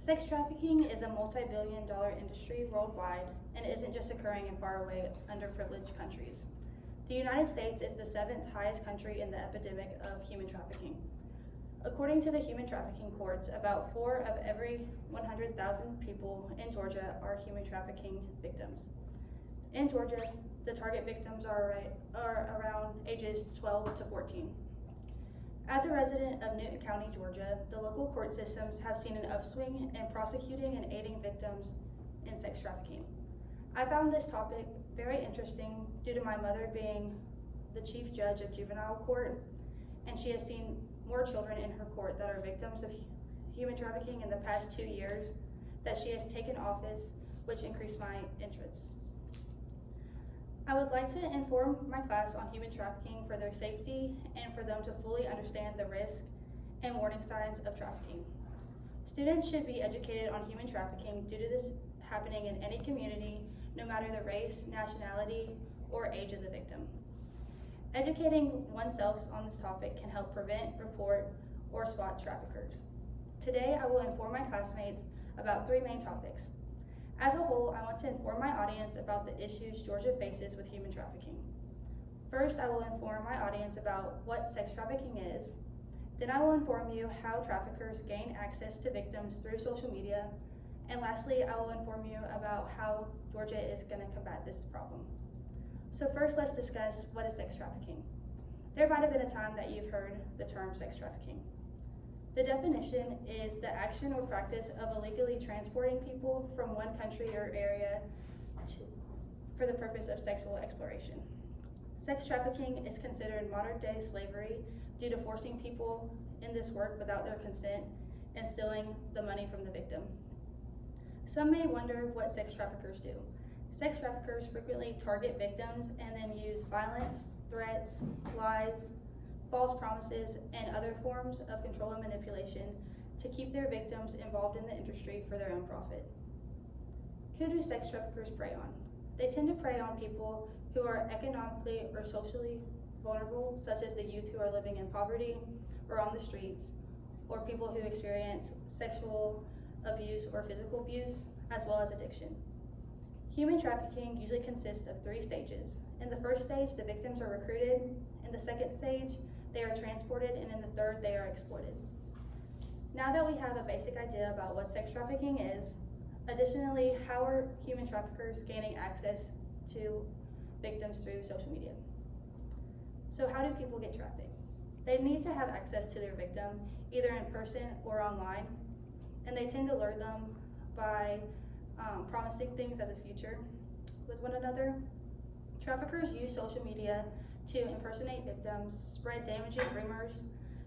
Sex trafficking is a multi-billion-dollar industry worldwide and isn't just occurring in faraway, underprivileged countries. The United States is the 7th highest country in the epidemic of human trafficking. According to the human trafficking courts, about 4 of every 100,000 people in Georgia are human trafficking victims. In Georgia, the target victims are around ages 12 to 14. As a resident of Newton County, Georgia, the local court systems have seen an upswing in prosecuting and aiding victims in sex trafficking. I found this topic very interesting due to my mother being the chief judge of juvenile court, and she has seen more children in her court that are victims of human trafficking in the past 2 years that she has taken office, which increased my interest. I would like to inform my class on human trafficking for their safety and for them to fully understand the risk and warning signs of trafficking. Students should be educated on human trafficking due to this happening in any community, no matter the race, nationality, or age of the victim. Educating oneself on this topic can help prevent, report, or spot traffickers. Today, I will inform my classmates about 3 main topics. As a whole, I want to inform my audience about the issues Georgia faces with human trafficking. First, I will inform my audience about what sex trafficking is. Then I will inform you how traffickers gain access to victims through social media. And lastly, I will inform you about how Georgia is going to combat this problem. So first, let's discuss what is sex trafficking. There might have been a time that you've heard the term sex trafficking. The definition is the action or practice of illegally transporting people from one country or area for the purpose of sexual exploration. Sex trafficking is considered modern-day slavery due to forcing people in this work without their consent and stealing the money from the victim. Some may wonder what sex traffickers do. Sex traffickers frequently target victims and then use violence, threats, lies, false promises, and other forms of control and manipulation to keep their victims involved in the industry for their own profit. Who do sex traffickers prey on? They tend to prey on people who are economically or socially vulnerable, such as the youth who are living in poverty or on the streets, or people who experience sexual abuse or physical abuse, as well as addiction. Human trafficking usually consists of 3 stages. In the first stage, the victims are recruited. In the second stage, they are transported, and in the third, they are exploited. Now that we have a basic idea about what sex trafficking is, additionally, how are human traffickers gaining access to victims through social media? So how do people get trafficked? They need to have access to their victim, either in person or online, and they tend to lure them by promising things as a future with one another. Traffickers use social media to impersonate victims, spread damaging rumors,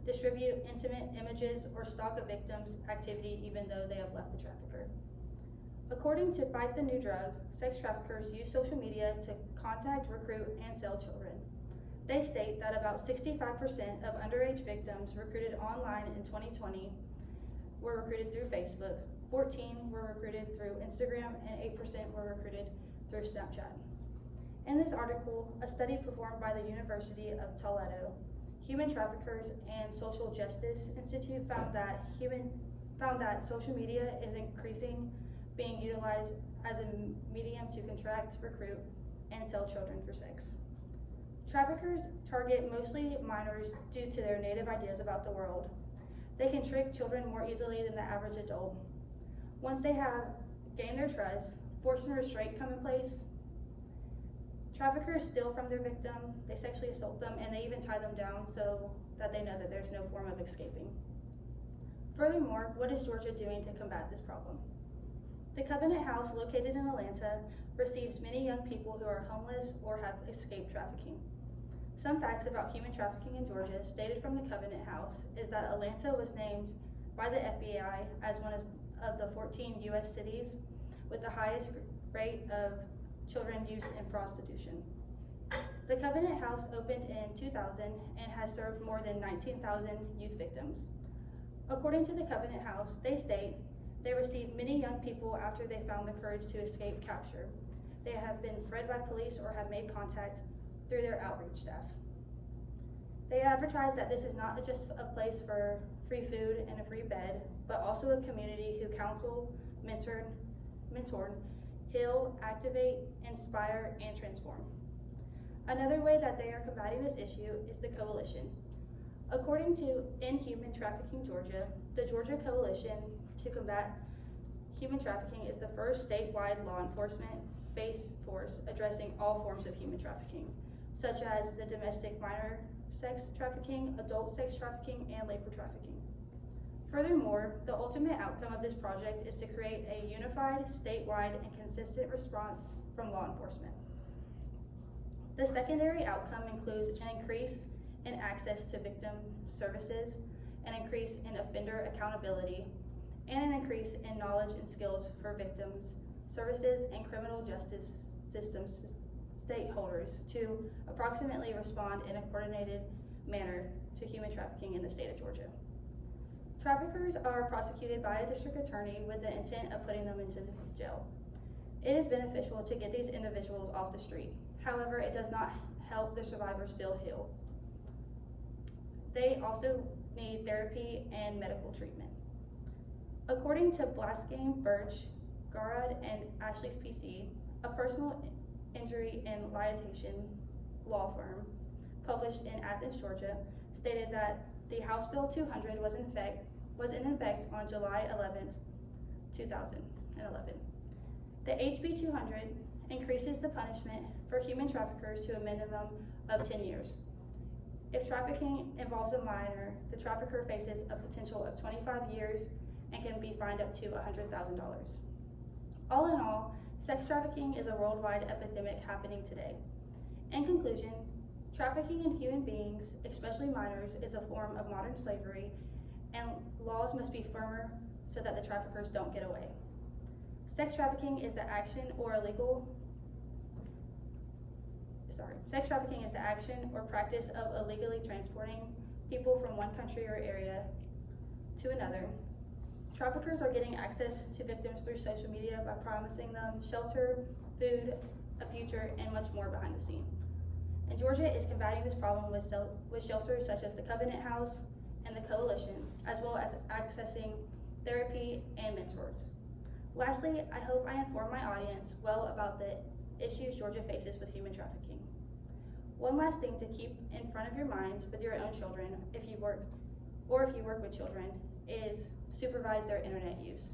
distribute intimate images, or stalk a victim's activity even though they have left the trafficker. According to Fight the New Drug, sex traffickers use social media to contact, recruit, and sell children. They state that about 65% of underage victims recruited online in 2020 were recruited through Facebook, 14 were recruited through Instagram, and 8% were recruited through Snapchat. In this article, a study performed by the University of Toledo, Human Traffickers and Social Justice Institute found that social media is increasing being utilized as a medium to contract, recruit, and sell children for sex. Traffickers target mostly minors due to their native ideas about the world. They can trick children more easily than the average adult. Once they have gained their trust, force and restraint come in place. Traffickers steal from their victim, they sexually assault them, and they even tie them down so that they know that there's no form of escaping. Furthermore, what is Georgia doing to combat this problem? The Covenant House, located in Atlanta, receives many young people who are homeless or have escaped trafficking. Some facts about human trafficking in Georgia stated from the Covenant House is that Atlanta was named by the FBI as one of the 14 U.S. cities with the highest rate of children used in prostitution. The Covenant House opened in 2000 and has served more than 19,000 youth victims. According to the Covenant House, they state they received many young people after they found the courage to escape capture. They have been fed by police or have made contact through their outreach staff. They advertise that this is not just a place for free food and a free bed, but also a community who counsel, mentor, heal, activate, inspire, and transform. Another way that they are combating this issue is the coalition. According to End Human Trafficking Georgia, the Georgia Coalition to Combat Human Trafficking is the first statewide law enforcement-based force addressing all forms of human trafficking, such as the domestic minor sex trafficking, adult sex trafficking, and labor trafficking. Furthermore, the ultimate outcome of this project is to create a unified, statewide, and consistent response from law enforcement. The secondary outcome includes an increase in access to victim services, an increase in offender accountability, and an increase in knowledge and skills for victims, services, and criminal justice systems stakeholders to approximately respond in a coordinated manner to human trafficking in the state of Georgia. Traffickers are prosecuted by a district attorney with the intent of putting them into jail. It is beneficial to get these individuals off the street. However, it does not help the survivors feel healed. They also need therapy and medical treatment. According to Blaskane, Birch, Garrod, and Ashley's PC, a personal injury and litigation law firm published in Athens, Georgia, stated that the House Bill 200 was in effect on July 11th, 2011. The HB 200 increases the punishment for human traffickers to a minimum of 10 years. If trafficking involves a minor, the trafficker faces a potential of 25 years and can be fined up to $100,000. All in all, sex trafficking is a worldwide epidemic happening today. In conclusion, trafficking in human beings, especially minors, is a form of modern slavery, and laws must be firmer so that the traffickers don't get away. Sex trafficking is the action or practice of illegally transporting people from one country or area to another. Traffickers are getting access to victims through social media by promising them shelter, food, a future, and much more behind the scene. And Georgia is combating this problem with shelters such as the Covenant House and the Coalition, as well as accessing therapy and mentors. Lastly, I hope I inform my audience well about the issues Georgia faces with human trafficking. One last thing to keep in front of your minds with your own children, if you work with children, is supervise their internet use.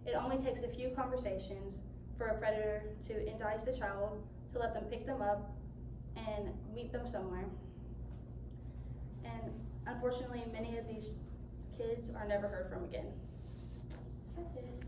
It only takes a few conversations for a predator to entice a child, to let them pick them up and meet them somewhere. And unfortunately, many of these kids are never heard from again. That's it.